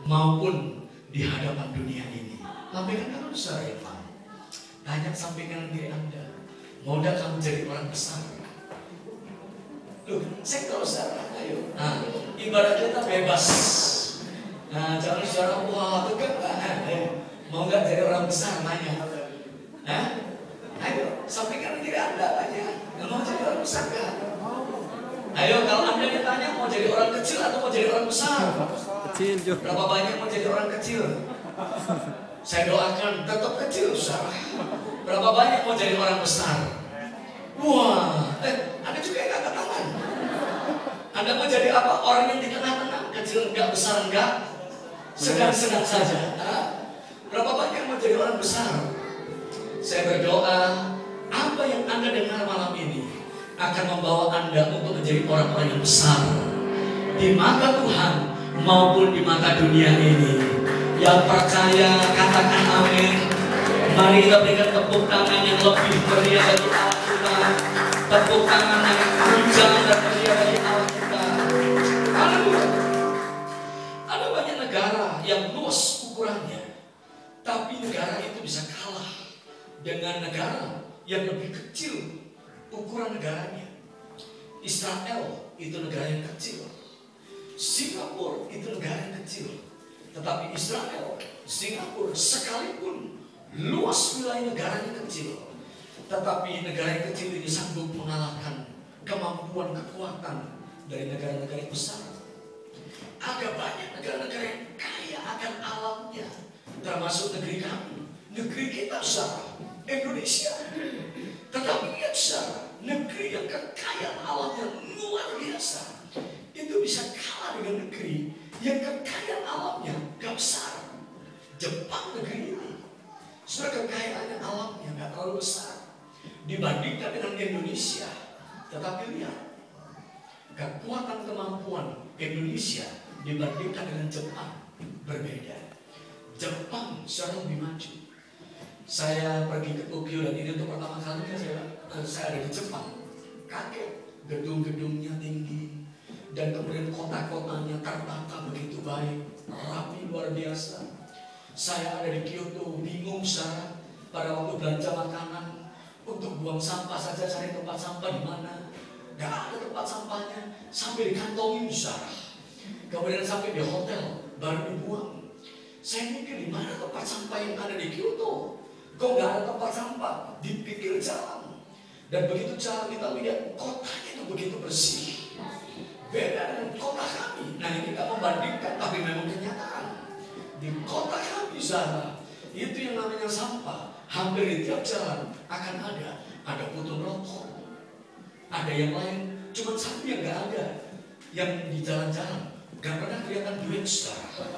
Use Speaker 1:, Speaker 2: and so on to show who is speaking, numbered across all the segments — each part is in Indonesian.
Speaker 1: maupun di hadapan dunia ini. Sampaikan kamu saudara Evan. Tanya sampaikan diri Anda. Mau tidak kamu jadi orang besar? Loh, saya kalau saudara, ayo. Nah, ibarat kita bebas. Nah, jangan saudara, wah, tegak lah. Mau nggak jadi orang besar? Tanya. Nah, ayo, sampaikan diri Anda tanya. Mau jadi orang besar nggak? Ayo, kalau Anda ditanya mau jadi orang kecil atau mau jadi orang besar?
Speaker 2: Kecil juga.
Speaker 1: Berapa banyak mau jadi orang kecil? Saya doakan tetap kecil, saudara. Berapa banyak mau jadi orang besar? Wah, ada juga yang angkat tangan. Anda mau jadi apa? Orang yang di tengah-tengah, kecil enggak, besar enggak, sedang-sedang saja. Berapa banyak mau jadi orang besar? Saya berdoa, apa yang Anda dengar malam ini akan membawa Anda untuk menjadi orang-orang yang besar di mata Tuhan maupun di mata dunia ini. Yang percaya katakan amin. Mari kita berikan tepuk tangan yang lebih meriah bagi Allah kita. Tepuk tangan yang panjang dan meriah bagi Allah kita. Haleluya. Ada banyak negara yang luas ukurannya, tapi negara itu bisa kalah dengan negara yang lebih kecil ukuran negaranya. Israel itu negara yang kecil. Singapura itu negara yang kecil. Tetapi Israel, Singapura sekalipun luas wilayah negaranya kecil, tetapi negara yang kecil ini sanggup mengalahkan kemampuan kekuatan dari negara-negara yang besar. Ada banyak negara-negara yang kaya akan alamnya, termasuk negeri kami, negeri kita saudara, Indonesia. Tetapi ingat saudara, negeri yang kekayaan alamnya luar biasa, itu bisa kalah dengan negeri yang kekayaan alamnya gak besar. Jepang negeri ini, saudara, kekayaannya alamnya gak terlalu besar dibandingkan dengan Indonesia. Tetapi lihat, kekuatan kemampuan Indonesia dibandingkan dengan Jepang berbeda. Jepang secara lebih maju. Saya pergi ke Tokyo dan ini untuk pertama kalinya saya ada di Jepang. Kaget, gedung-gedungnya tinggi. Dan kemudian kota-kotanya tertata begitu baik, rapi luar biasa. Saya ada di Kyoto, bingung saudara. Pada waktu belanja makanan, untuk buang sampah saja cari tempat sampah di mana. Gak ada tempat sampahnya, sampai dikantongin saudara. Kemudian sampai di hotel, baru dibuang. Saya mikir di mana tempat sampah yang ada di Kyoto? Kok gak ada tempat sampah di pinggir jalan? Dan begitu cara kita lihat kotanya itu begitu bersih. Beda dengan kota kami. Nah, ini tidak membandingkan, tapi memang kenyataan. Di kota kami sana, itu yang namanya sampah. Hampir di tiap jalan akan ada puntung rokok, ada yang lain. Cuma satu yang nggak ada, yang di jalan-jalan nggak pernah kelihatan duit saudara.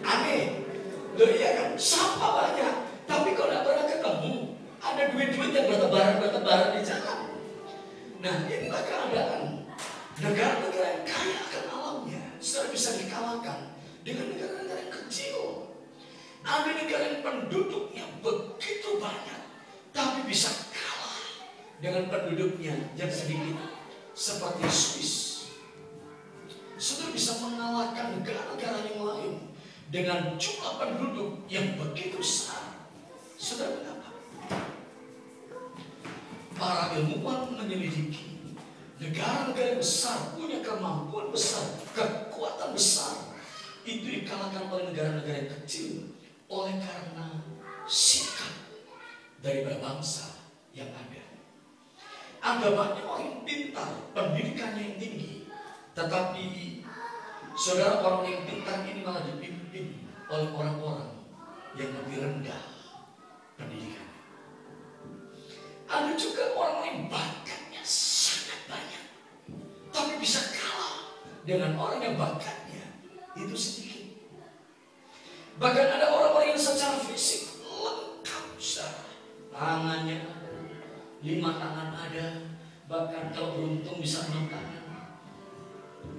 Speaker 1: Aneh, loh iya kan? Sampah banyak, tapi kok nggak pernah ketemu ada duit-duit yang bertebaran di jalan. Nah, inilah keadaan negara-negara yang kaya akan alamnya, sudah bisa dikalahkan dengan negara-negara yang kecil. Ada negara yang penduduknya begitu banyak, tapi bisa kalah dengan penduduknya yang sedikit, seperti Swiss. Sudah bisa mengalahkan negara-negara yang lain dengan jumlah penduduk yang begitu besar. Sudah mengapa? Para ilmuwan menyelidiki negara-negara besar punya kemampuan besar, kekuatan besar, itu dikalahkan oleh negara-negara yang kecil oleh karena sikap dari berbangsa yang ada. Ada banyak orang yang pintar, pendidikannya yang tinggi, tetapi saudara, orang yang pintar ini malah dipimpin oleh orang-orang yang lebih rendah pendidikan. Ada juga orang yang bakatnya sangat banyak, tapi bisa kalah dengan orang yang bakatnya itu sedikit. Bahkan ada orang-orang yang secara fisik lengkap, tangannya ada, 5 tangan ada, bahkan kalau beruntung bisa 6 tangan,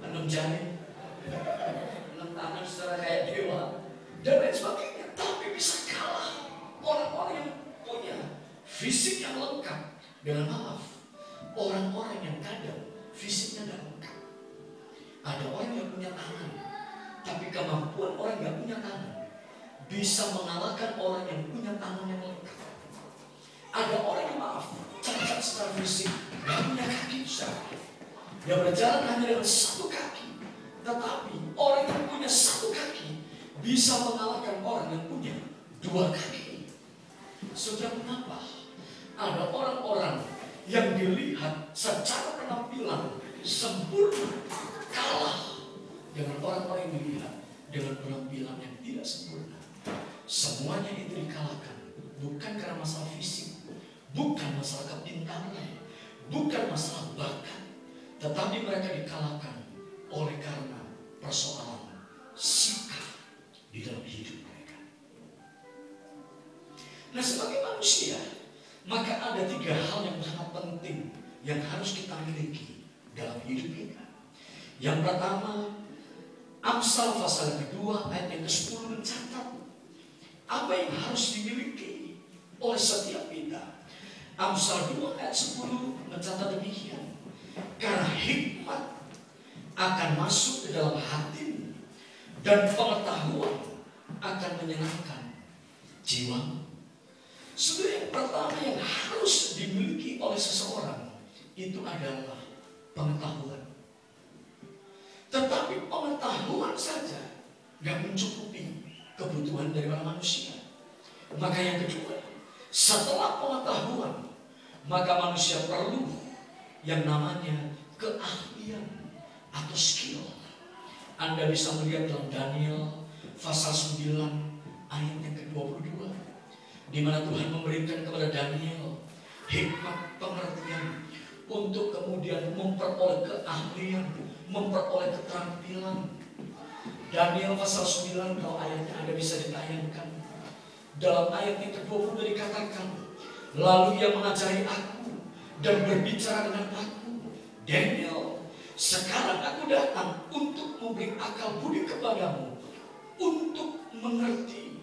Speaker 1: 6 jari, 6 tangan secara kayak dewa, dan lain sebagainya. Tapi bisa kalah orang-orang yang punya fisik yang lengkap dengan orang-orang yang kadang fisiknya tidak lengkap. Ada orang yang punya tangan kemampuan orang yang punya tangan bisa mengalahkan orang yang punya tangan yang lengkap. Ada orang yang cacat secara fisik, gak punya kaki besar. Dia berjalan hanya dengan satu kaki. Tetapi orang yang punya satu kaki bisa mengalahkan orang yang punya dua kaki. Saudara, kenapa? Ada orang-orang yang dilihat secara penampilan sempurna kalah dengan orang-orang yang dilihat dengan penampilan yang tidak sempurna. Semuanya itu dikalahkan bukan karena masalah fisik, bukan masalah kepintaran, bukan masalah bakat, tetapi mereka dikalahkan oleh karena persoalan sikap di dalam hidup mereka. Nah, sebagai manusia, maka ada 3 hal yang sangat penting yang harus kita miliki dalam hidup kita. Yang pertama, Amsal pasal yang kedua ayat yang ke-10 mencatat apa yang harus dimiliki oleh setiap kita. Amsal 2 ayat 10 mencatat demikian. Karena hikmat akan masuk ke dalam hatimu dan pengetahuan akan menyenangkan jiwamu. Sebenarnya yang pertama yang harus dimiliki oleh seseorang itu adalah pengetahuan. Tetapi pengetahuan saja gak mencukupi kebutuhan dari manusia. Maka yang kedua, setelah pengetahuan, maka manusia perlu yang namanya keahlian atau skill. Anda bisa melihat dalam Daniel pasal 9 ayat yang ke-22, di mana Tuhan memberikan kepada Daniel hikmat pengertian untuk kemudian memperoleh keahlian, memperoleh keterampilan. Daniel pasal 9, kalau ayatnya Anda bisa ditayangkan. Dalam ayat yang ke-20 dikatakan, lalu ia mengajari aku dan berbicara dengan aku, Daniel, sekarang aku datang untuk memberi akal budi kepadamu, untuk mengerti.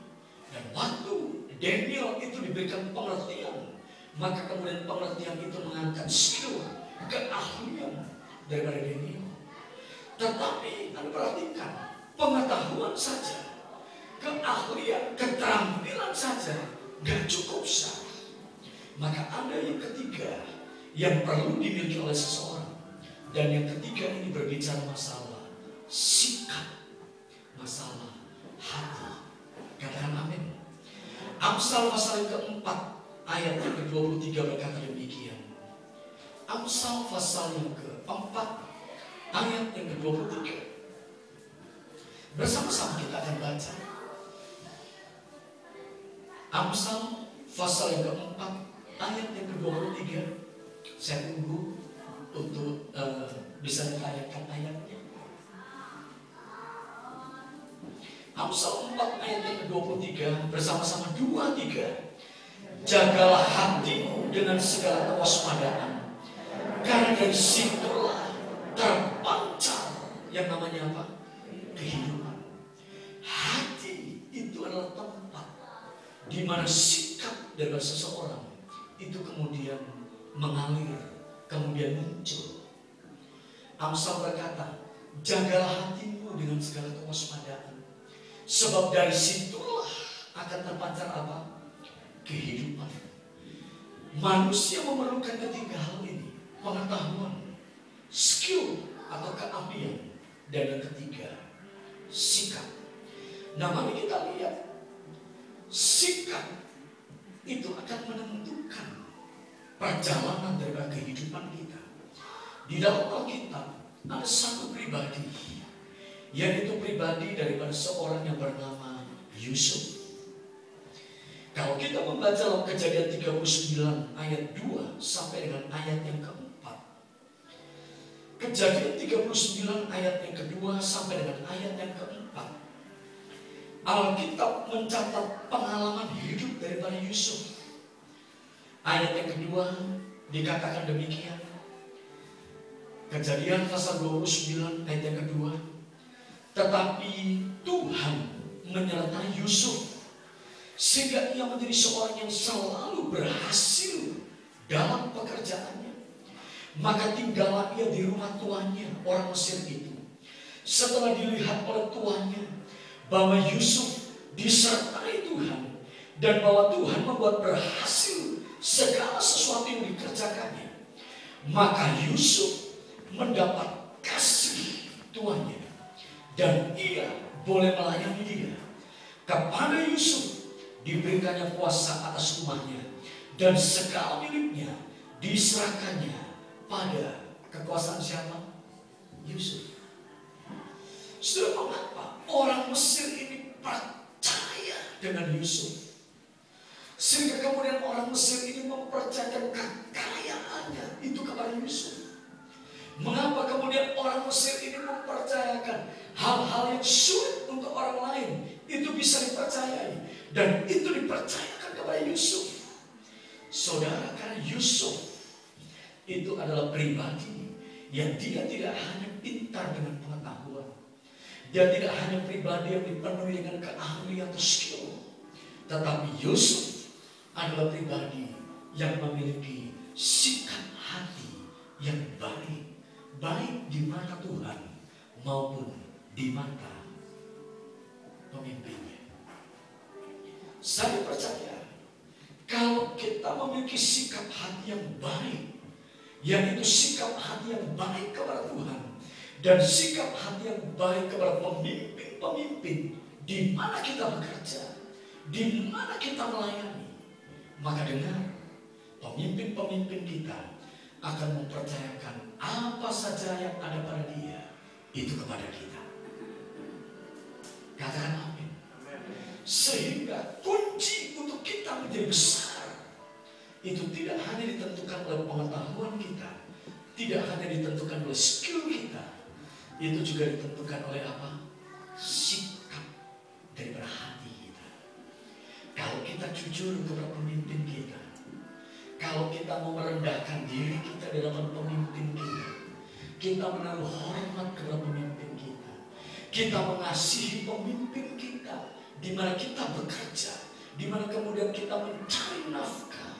Speaker 1: Dan waktu Daniel itu diberikan pengertian, maka kemudian pengertian itu mengangkat skill, keahlian daripada Daniel. Tetapi Anda perhatikan, pengetahuan saja, keahlian, keterampilan saja gak cukup sah. Maka ada yang ketiga yang perlu dimiliki oleh seseorang. Dan yang ketiga ini berbicara masalah sikap, masalah hati. Katakan amin. Amsal pasal yang keempat ayat yang ke-23 berkata demikian. Amsal pasal yang keempat ayat yang ke-23. Bersama-sama kita akan baca. Amsal pasal yang keempat ayat yang ke-23. Saya tunggu untuk bisa ditayangkan ayatnya. Amsal 4 ayat yang ke-23 bersama-sama 2-3. Jagalah hatimu dengan segala kewaspadaan, karena dari situlah terpancar yang namanya apa? Kehidupan. Hati itu adalah tempat di mana sikap dari seseorang itu kemudian mengalir, kemudian muncul. Amsal berkata, jagalah hatimu dengan segala kewaspadaan, sebab dari situlah akan terpancar apa? Kehidupan. Manusia memerlukan ketiga hal ini: pengetahuan, skill atau keahlian, dan yang ketiga, sikap. Nah, mari kita lihat, sikap itu akan menentukan perjalanan dari kehidupan kita. Di dalam Alkitab ada satu pribadi, yaitu pribadi daripada seorang yang bernama Yusuf. Kalau kita membaca dalam Kejadian 39 ayat 2 sampai dengan ayat yang keempat, Kejadian 39 ayat yang kedua sampai dengan ayat yang keempat, Alkitab mencatat pengalaman hidup daripada Yusuf. Ayat yang kedua dikatakan demikian. Kejadian pasal 29 ayat yang kedua. Tetapi Tuhan menyertai Yusuf sehingga ia menjadi seorang yang selalu berhasil dalam pekerjaannya. Maka tinggallah ia di rumah tuannya, orang Mesir itu, setelah dilihat oleh tuannya bahwa Yusuf disertai Tuhan dan bahwa Tuhan membuat berhasil segala sesuatu yang dikerjakannya, maka Yusuf mendapat kasih tuannya dan ia boleh melayani dia. Kepada Yusuf diberikannya kuasa atas rumahnya dan segala miliknya diserahkannya pada kekuasaan siapa? Yusuf. Saudara, mengapa orang Mesir ini percaya dengan Yusuf? Sehingga kemudian orang Mesir ini mempercayakan kekayaannya itu kepada Yusuf. Mengapa kemudian orang Mesir ini mempercayakan hal-hal yang sulit untuk orang lain itu bisa dipercayai dan itu dipercayakan kepada Yusuf? Saudara, karena Yusuf itu adalah pribadi yang dia tidak hanya pintar dengan pengetahuan, dia tidak hanya pribadi yang dipenuhi dengan keahlian atau skill, tetapi Yusuf adalah pribadi yang memiliki sikap hati yang baik, baik di mata Tuhan maupun di mata pemimpinnya. Saya percaya kalau kita memiliki sikap hati yang baik, yaitu sikap hati yang baik kepada Tuhan dan sikap hati yang baik kepada pemimpin-pemimpin di mana kita bekerja, di mana kita melayani, maka dengar, pemimpin-pemimpin kita akan mempercayakan apa saja yang ada pada dia itu kepada kita. Katakan amin. Sehingga kunci untuk kita menjadi besar itu tidak hanya ditentukan oleh pengetahuan kita, tidak hanya ditentukan oleh skill kita, itu juga ditentukan oleh apa? Sikap daripada hati kita. Kalau kita jujur kepada pemimpin kita, kalau kita mau merendahkan diri kita di dalam pemimpin kita menaruh hormat kepada pemimpin kita mengasihi pemimpin kita, di mana kita bekerja, di mana kemudian kita mencari nafkah,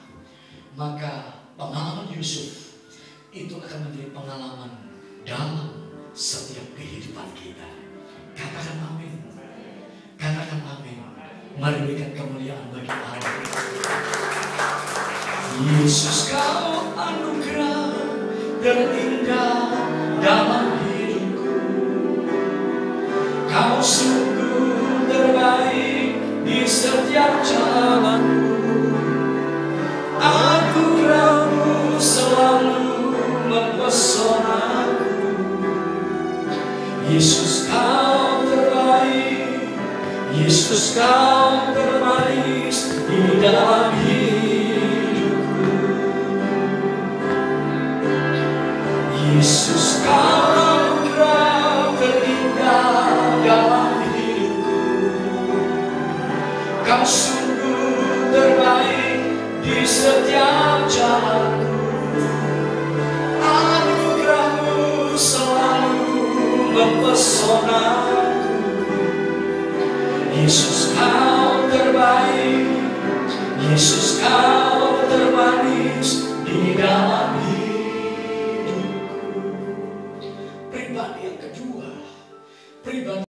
Speaker 1: maka pengalaman Yusuf itu akan menjadi pengalaman dalam setiap kehidupan kita. Katakan amin. Katakan amin. Mari berikan kemuliaan bagi Allah. Yesus, kau anugerah terindah dalam hidupku. Kau sungguh terbaik di setiap jalanku. Anugerahmu selalu mempesonaku. Yesus, kau terbaik. Yesus, kau termanis di dalam hidupku. Yesus, kau anugerah terindah dalam hidupku. Kau sungguh terbaik di setiap jalanku. Anugerahmu selalu mempesonaku. Yesus, kau terbaik. Yesus, kau termanis di dalam hidupku. Pribadi yang kedua, pribadi